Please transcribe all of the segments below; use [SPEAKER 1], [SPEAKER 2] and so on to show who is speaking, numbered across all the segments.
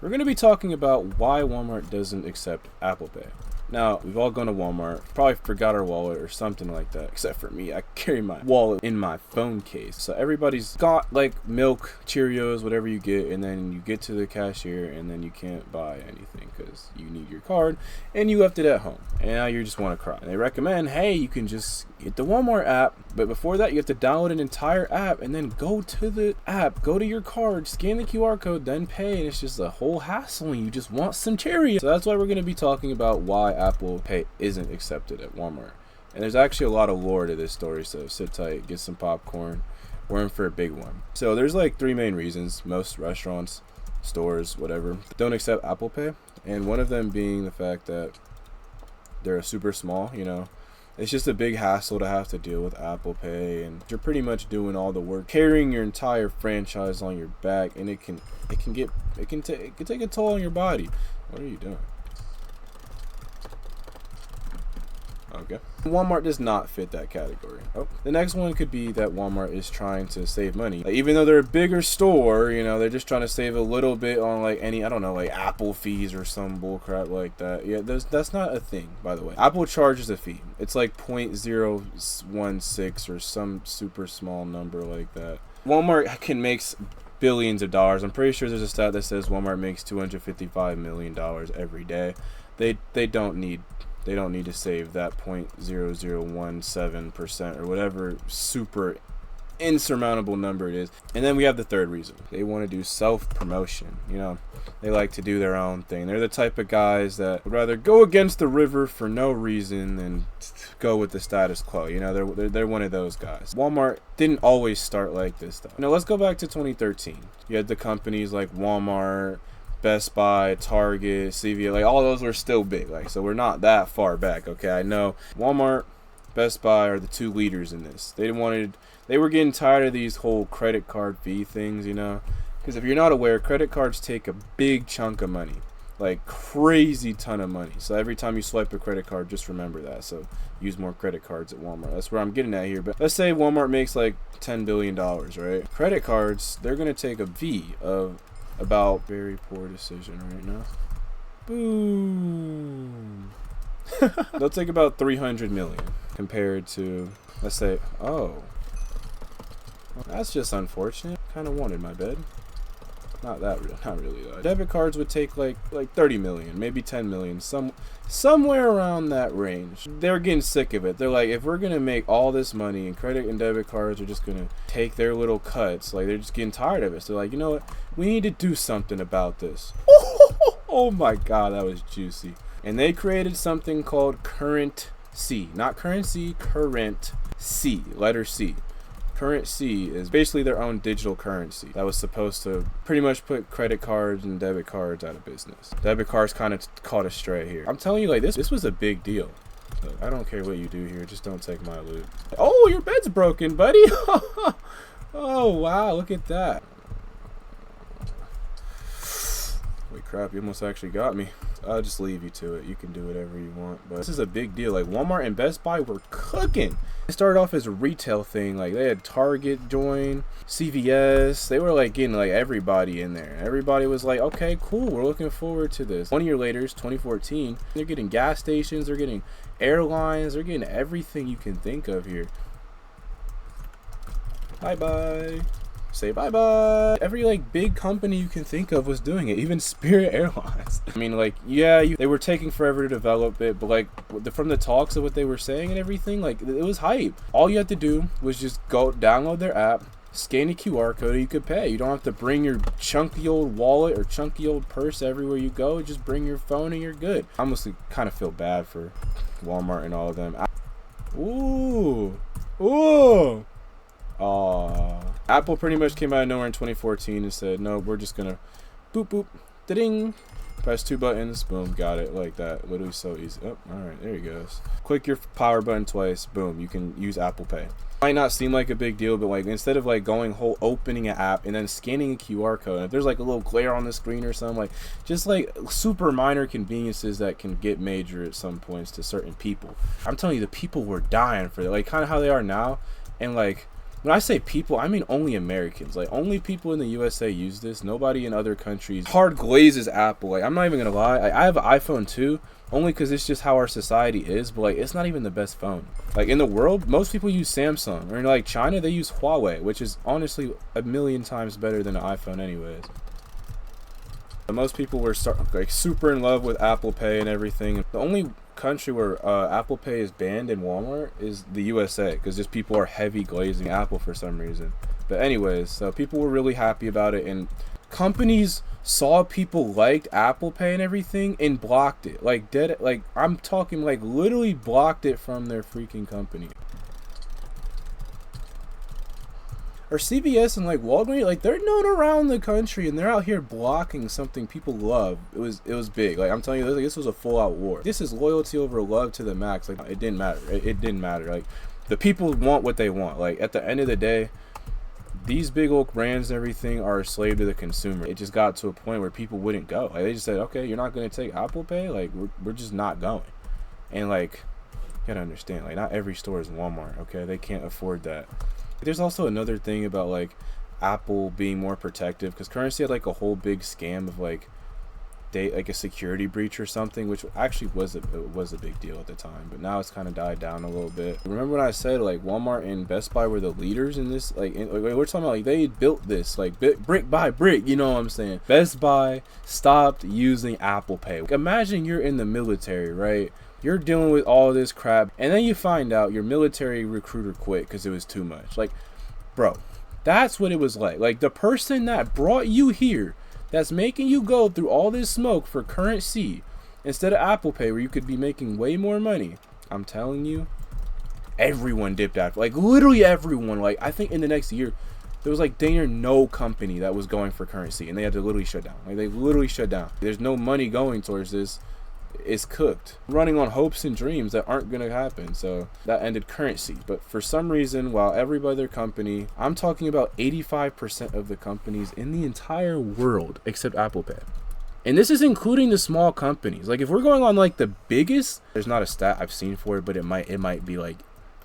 [SPEAKER 1] We're going to be talking about why Walmart doesn't accept Apple Pay. Now, we've all gone to Walmart, probably forgot our wallet or something like that, except for me. I carry my wallet in my phone case. So everybody's got like milk, Cheerios, whatever you get, and then you get to the cashier and then you can't buy anything because you need your card and you left it at home. And now you just want to cry. And they recommend, hey, you can just get the Walmart app, but before that you have to download an entire app and then go to the app, go to your card, scan the QR code, then pay, and it's just a whole hassle and you just want some Cheerios. So that's why we're going to be talking about why Apple Pay isn't accepted at Walmart. And there's actually a lot of lore to this story, so sit tight, get some popcorn. We're in for a big one. So there's like 3 main reasons most restaurants, stores, whatever, don't accept Apple Pay, and one of them being the fact that they're super small, you know. It's just a big hassle to have to deal with Apple Pay, and you're pretty much doing all the work, carrying your entire franchise on your back, and it can take a toll on your body. What are you doing? Okay. Walmart does not fit that category. Oh, the next one could be that Walmart is trying to save money. Like, even though they're a bigger store, you know, they're just trying to save a little bit on like any, I don't know, like Apple fees or some bullcrap like that. Yeah, that's not a thing, by the way. Apple charges a fee. It's like 0.016 or some super small number like that. Walmart can make billions of dollars. I'm pretty sure there's a stat that says Walmart makes $255 million every day. They don't need to save that 0.0017% or whatever super insurmountable number it is. And then we have the third reason. They want to do self-promotion. You know, they like to do their own thing. They're the type of guys that would rather go against the river for no reason than go with the status quo. You know, they're one of those guys. Walmart didn't always start like this, though. Now, let's go back to 2013. You had the companies like Walmart, Best Buy, Target, CVS, like all those were still big, like, so we're not that far back. Okay, I know Walmart, Best Buy are the 2 leaders in this. They were getting tired of these whole credit card fee things, you know, because if you're not aware, credit cards take a big chunk of money, like crazy ton of money. So every time you swipe a credit card, just remember that. So use more credit cards at Walmart. That's where I'm getting at here. But let's say Walmart makes like $10 billion, right? Credit cards, they're gonna take a fee of about, very poor decision right now. Boom. They'll take about 300 million compared to, let's say, oh, well, that's just unfortunate. Kind of wanted my bed. Not really though. Debit cards would take like 30 million, maybe 10 million, somewhere around that range. They're getting sick of it. They're like, if we're gonna make all this money and credit and debit cards are just gonna take their little cuts, like they're just getting tired of it. So they're like, you know what? We need to do something about this. Oh my God, that was juicy. And they created something called Current C, not currency, Current C, letter C. Current C is basically their own digital currency that was supposed to pretty much put credit cards and debit cards out of business. Debit cards kind of caught a stray here. I'm telling you, like, this was a big deal. So I don't care what you do here, just don't take my loot. Oh, your bed's broken, buddy. Oh wow, look at that. Wait, crap, you almost actually got me. I'll just leave you to it. You can do whatever you want. But this is a big deal. Like, Walmart and Best Buy were cooking. It started off as a retail thing. Like, they had Target join, CVS. They were like getting like everybody in there. Everybody was like, okay, cool, we're looking forward to this. 1 year later, 2014, they're getting gas stations, they're getting airlines, they're getting everything you can think of here. Bye-bye. Say bye-bye. Every like big company you can think of was doing it, even Spirit Airlines. I mean, like, yeah, they were taking forever to develop it, but like from the talks of what they were saying and everything, like, it was hype. All you had to do was just go download their app, scan a QR code, and you could pay. You don't have to bring your chunky old wallet or chunky old purse everywhere you go. Just bring your phone and you're good. I honestly kind of feel bad for Walmart and all of them. Ooh. Apple pretty much came out of nowhere in 2014 and said, no, we're just gonna boop boop da-ding, press 2 buttons, boom, got it, like that. Literally so easy. Oh, all right, there he goes. Click your power button twice, boom, you can use Apple Pay. Might not seem like a big deal, but like, instead of like opening an app and then scanning a QR code, and if there's like a little glare on the screen or something, like, just like super minor conveniences that can get major at some points to certain people. I'm telling you, the people were dying for it, like kind of how they are now. And like, When I say people, I mean only Americans. Like, only people in the USA use this. Nobody in other countries hard glazes Apple. Like, I'm not even gonna lie. I have an iPhone too, only because it's just how our society is. But like, it's not even the best phone. Like, in the world, most people use Samsung. Or in like China, they use Huawei, which is honestly a million times better than an iPhone anyways. Most people were like super in love with Apple Pay and everything. The only country where Apple Pay is banned in Walmart is the USA, because just people are heavy glazing Apple for some reason. But anyways, so people were really happy about it, and companies saw people liked Apple Pay and everything and blocked it. Like like I'm talking like literally blocked it from their freaking company. Or CVS and like Walgreens, like they're known around the country, and they're out here blocking something people love. It was big. Like, I'm telling you, this was a full out war. This is loyalty over love to the max. Like, it didn't matter. It didn't matter. Like, the people want what they want. Like, at the end of the day, these big old brands and everything are a slave to the consumer. It just got to a point where people wouldn't go. Like, they just said, okay, you're not going to take Apple Pay? Like, we're just not going. And like, you gotta understand, like, not every store is Walmart, okay? They can't afford that. There's also another thing about like Apple being more protective, because Currency had like a whole big scam of like like a security breach or something, which actually was a big deal at the time, but now it's kind of died down a little bit. Remember when I said like Walmart and Best Buy were the leaders in this? Like, we're talking about like they built this like brick by brick, you know what I'm saying? Best Buy stopped using Apple Pay. Like, imagine you're in the military, right? You're dealing with all this crap, and then you find out your military recruiter quit because it was too much. Like, bro, that's what it was like. Like, the person that brought you here, that's making you go through all this smoke for Currency instead of Apple Pay, where you could be making way more money. I'm telling you, everyone dipped out. Like, literally everyone. Like, I think in the next year, there was like dang near no company that was going for Currency, and they had to literally shut down. Like, they literally shut down. There's no money going towards this. Is cooked, running on hopes and dreams that aren't gonna happen. So that ended Currency. But for some reason, while every other company, I'm talking about 85% of the companies in the entire world except Apple Pay, and this is including the small companies. Like, if we're going on like the biggest, there's not a stat I've seen for it, but it might be like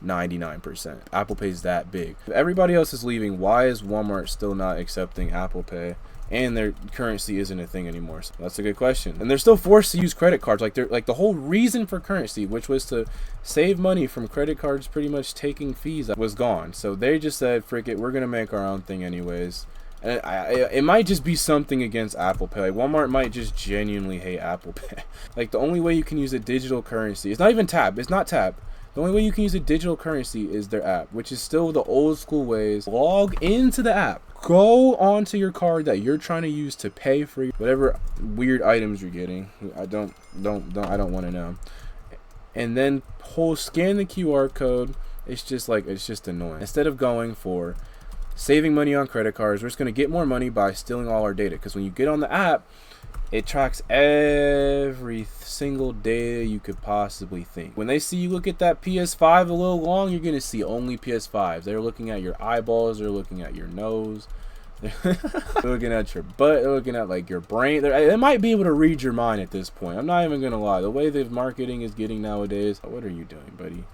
[SPEAKER 1] 99%. Apple Pay is that big. If everybody else is leaving, why is Walmart still not accepting Apple Pay? And their Currency isn't a thing anymore. So that's a good question. And they're still forced to use credit cards. Like, they're like, the whole reason for Currency, which was to save money from credit cards pretty much taking fees, was gone. So they just said, frick it, we're gonna make our own thing anyways. And it might just be something against Apple Pay. Like, Walmart might just genuinely hate Apple Pay. Like, the only way you can use a digital currency, it's not even tap, it's not tap. The only way you can use a digital currency is their app, which is still the old school ways. Log into the app. Go onto your card that you're trying to use to pay for whatever weird items you're getting. I don't want to know. And then scan the QR code. It's just annoying. Instead of going for saving money on credit cards, we're just going to get more money by stealing all our data. Because when you get on the app, it tracks every single data you could possibly think. When they see you look at that PS5 a little long, you're going to see only PS5s. They're looking at your eyeballs. They're looking at your nose. They're looking at your butt. They're looking at like your brain. They might be able to read your mind at this point. I'm not even going to lie. The way the marketing is getting nowadays. What are you doing, buddy?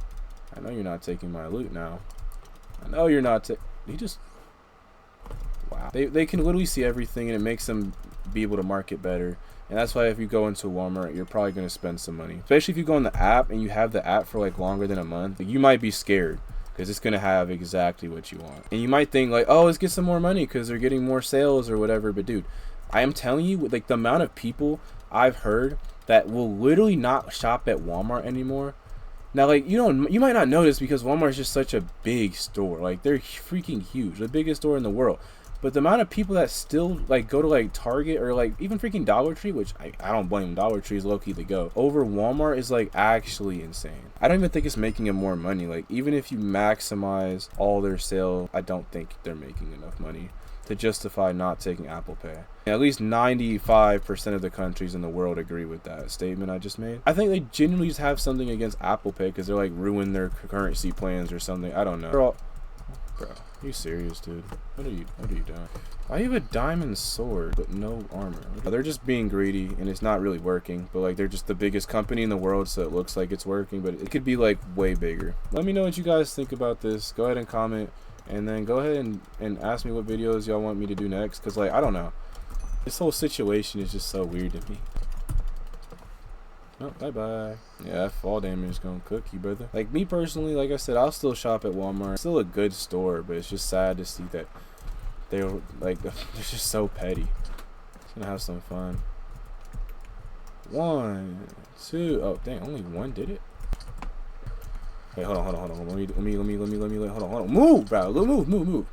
[SPEAKER 1] I know you're not taking my loot now. I know you're not he just... Wow. They can literally see everything, and it makes them be able to market better. And that's why if you go into Walmart, you're probably going to spend some money. Especially if you go on the app and you have the app for like longer than a month. You might be scared because it's going to have exactly what you want. And you might think like, oh, let's get some more money because they're getting more sales or whatever. But dude, I am telling you, like, the amount of people I've heard that will literally not shop at Walmart anymore. Now, like, you might not notice because Walmart is just such a big store. Like, they're freaking huge. The biggest store in the world. But the amount of people that still like go to like Target or like even freaking Dollar Tree, which I don't blame them. Dollar Tree is low-key to go over Walmart, is like actually insane. I don't even think it's making them more money. Like, even if you maximize all their sales, I don't think they're making enough money to justify not taking Apple Pay. And at least 95% of the countries in the world agree with that statement I just made. I think they genuinely just have something against Apple Pay because they're like ruin their currency plans or something. I don't know. Bro, are you serious, dude? What are you doing? Why do you have a diamond sword but no armor? They're just being greedy, and it's not really working. But like, they're just the biggest company in the world, so it looks like it's working, but it could be like way bigger. Let me know what you guys think about this. Go ahead and comment. and then go ahead and ask me what videos y'all want me to do next, because like I don't know, this whole situation is just so weird to me. Oh, bye bye. Yeah, that fall damage is gonna cook you, brother. Like me personally, like I said, I'll still shop at Walmart. It's still a good store, but it's just sad to see that they're like they're just so petty. Just gonna have some fun. 1, 2. Oh dang, only one did it. Wait, hold on. Let me. Hold on. Move, bro. Move.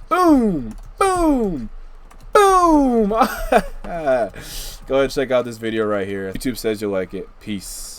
[SPEAKER 1] Boom. Boom. Boom. Go ahead and check out this video right here. YouTube says you'll like it. Peace.